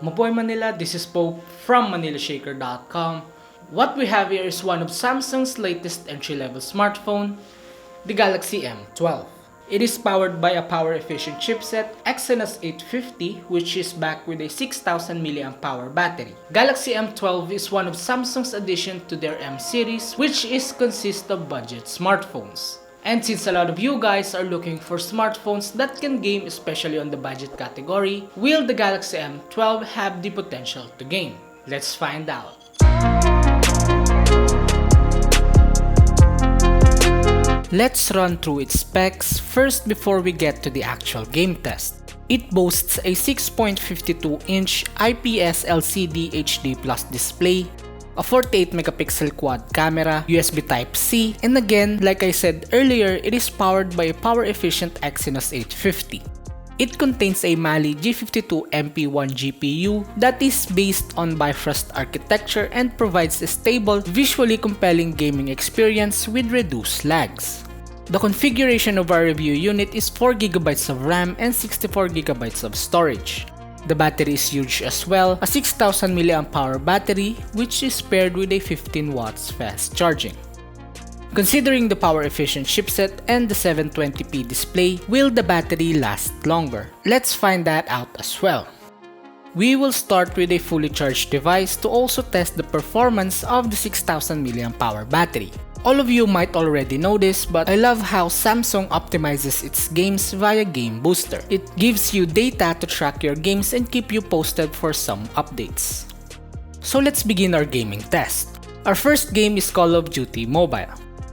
Maboy Manila, this is Pope from ManilaShaker.com. What we have here is one of Samsung's latest entry-level smartphone, the Galaxy M12. It is powered by a power-efficient chipset Exynos 850, which is backed with a 6000 mAh battery. Galaxy M12 is one of Samsung's addition to their M series, which consists of budget smartphones. And since a lot of you guys are looking for smartphones that can game, especially on the budget category, will the Galaxy M12 have the potential to game? Let's find out. Let's run through its specs first before we get to the actual game test. It boasts a 6.52-inch IPS LCD HD Plus display, a 48 megapixel quad camera, USB Type-C, and again, like I said earlier, it is powered by a power-efficient Exynos 850. It contains a Mali G52 MP1 GPU that is based on Bifrost architecture and provides a stable, visually compelling gaming experience with reduced lags. The configuration of our review unit is 4GB of RAM and 64GB of storage. The battery is huge as well, a 6000 mAh battery which is paired with a 15 watts fast charging. Considering the power-efficient chipset and the 720p display, will the battery last longer? Let's find that out as well. We will start with a fully charged device to also test the performance of the 6000 mAh battery. All of you might already know this, but I love how Samsung optimizes its games via Game Booster. It gives you data to track your games and keep you posted for some updates. So let's begin our gaming test. Our first game is Call of Duty Mobile.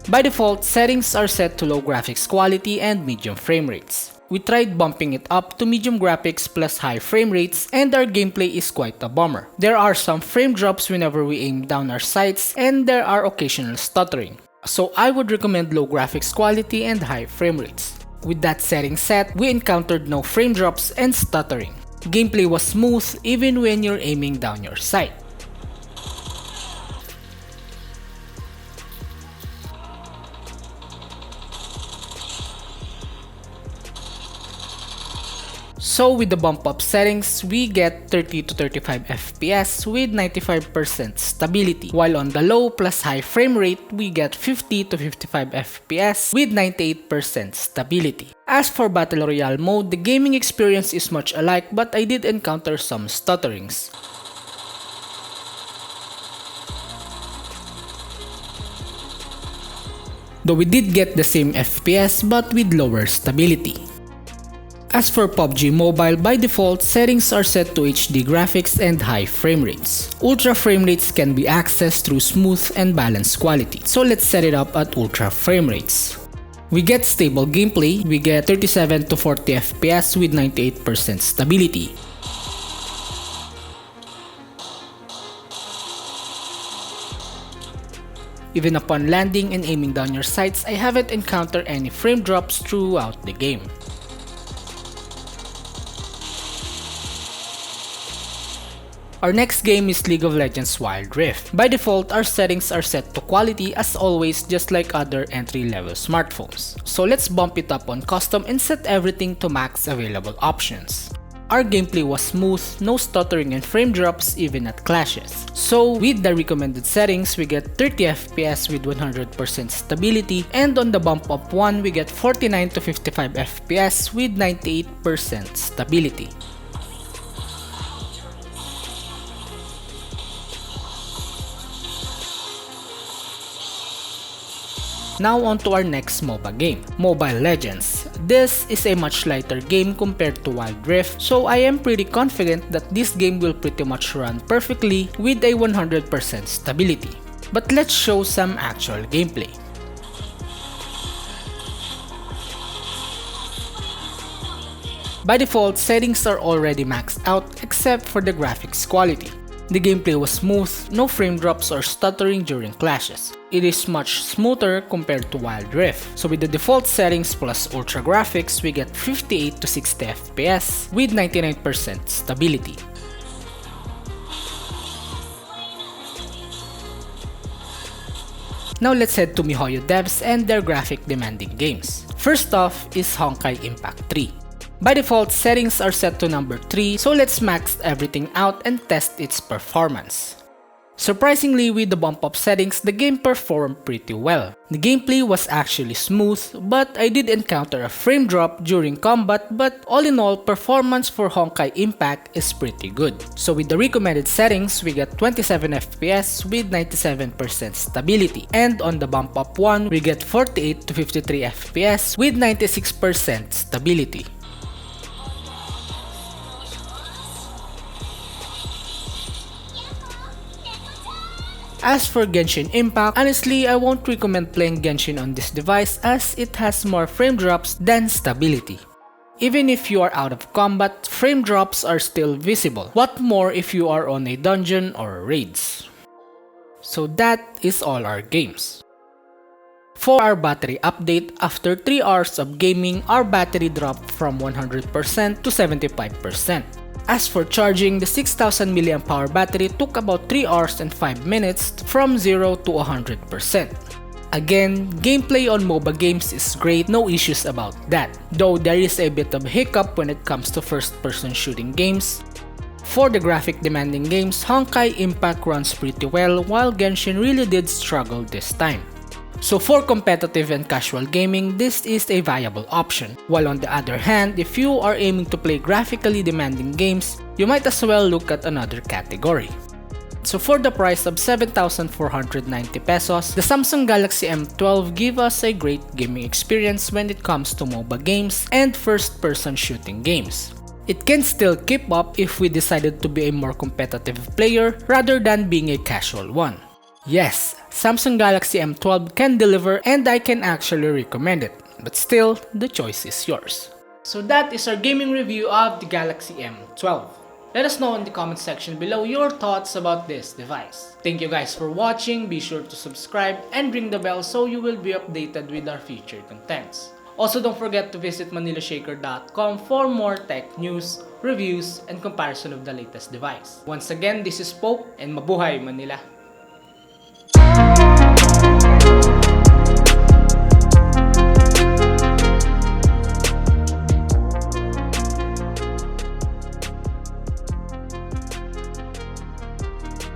By default, settings are set to low graphics quality and medium frame rates. We tried bumping it up to medium graphics plus high frame rates, and our gameplay is quite a bummer. There are some frame drops whenever we aim down our sights, and there are occasional stuttering. So I would recommend low graphics quality and high frame rates. With that setting set, we encountered no frame drops and stuttering. Gameplay was smooth even when you're aiming down your sight. So with the bump up settings, we get 30 to 35 FPS with 95% stability, while on the low plus high frame rate, we get 50 to 55 FPS with 98% stability. As for Battle Royale mode, the gaming experience is much alike, but I did encounter some stutterings. Though we did get the same FPS but with lower stability. As for Pubg Mobile, by default, settings are set to HD graphics and high frame rates. Ultra frame rates can be accessed through smooth and balanced quality, so let's set it up at ultra frame rates. We get stable gameplay, we get 37 to 40 FPS with 98% stability. Even upon landing and aiming down your sights, I haven't encountered any frame drops throughout the game. Our next game is League of Legends Wild Rift. By default, our settings are set to quality as always, just like other entry-level smartphones. So let's bump it up on custom and set everything to max available options. Our gameplay was smooth, no stuttering and frame drops even at clashes. So with the recommended settings, we get 30 FPS with 100% stability, and on the bump up one, we get 49 to 55 FPS with 98% stability. Now on to our next MOBA game, Mobile Legends. This is a much lighter game compared to Wild Rift, so I am pretty confident that this game will pretty much run perfectly with a 100% stability. But let's show some actual gameplay. By default, settings are already maxed out except for the graphics quality. The gameplay was smooth, no frame drops or stuttering during clashes. It is much smoother compared to Wild Rift. So with the default settings plus ultra graphics, we get 58 to 60 FPS with 99% stability. Now let's head to MiHoYo devs and their graphic demanding games. First off is Hongkai Impact 3. By default, settings are set to number 3, so let's max everything out and test its performance. Surprisingly, with the bump up settings, the game performed pretty well. The gameplay was actually smooth, but I did encounter a frame drop during combat, but all in all, performance for Hongkai Impact is pretty good. So with the recommended settings, we get 27 FPS with 97% stability, and on the bump up one, we get 48 to 53 FPS with 96% stability. As for Genshin Impact, honestly, I won't recommend playing Genshin on this device as it has more frame drops than stability. Even if you are out of combat, frame drops are still visible. What more if you are on a dungeon or raids? So that is all our games. For our battery update, after 3 hours of gaming, our battery dropped from 100% to 75%. As for charging, the 6000 mAh battery took about 3 hours and 5 minutes from 0 to 100%. Again, gameplay on MOBA games is great, no issues about that. Though there is a bit of hiccup when it comes to first-person shooting games. For the graphic demanding games, Hongkai Impact runs pretty well while Genshin really did struggle this time. So for competitive and casual gaming, this is a viable option. While on the other hand, if you are aiming to play graphically demanding games, you might as well look at another category. So for the price of 7,490 pesos, the Samsung Galaxy M12 give us a great gaming experience when it comes to MOBA games and first-person shooting games. It can still keep up if we decided to be a more competitive player rather than being a casual one. Yes, Samsung Galaxy M12 can deliver and I can actually recommend it, but still, the choice is yours. So that is our gaming review of the Galaxy M12. Let us know in the comment section below your thoughts about this device. Thank you guys for watching, be sure to subscribe and ring the bell so you will be updated with our future contents. Also, don't forget to visit manilashakr.com for more tech news, reviews, and comparison of the latest device. Once again, this is Pope and Mabuhay Manila!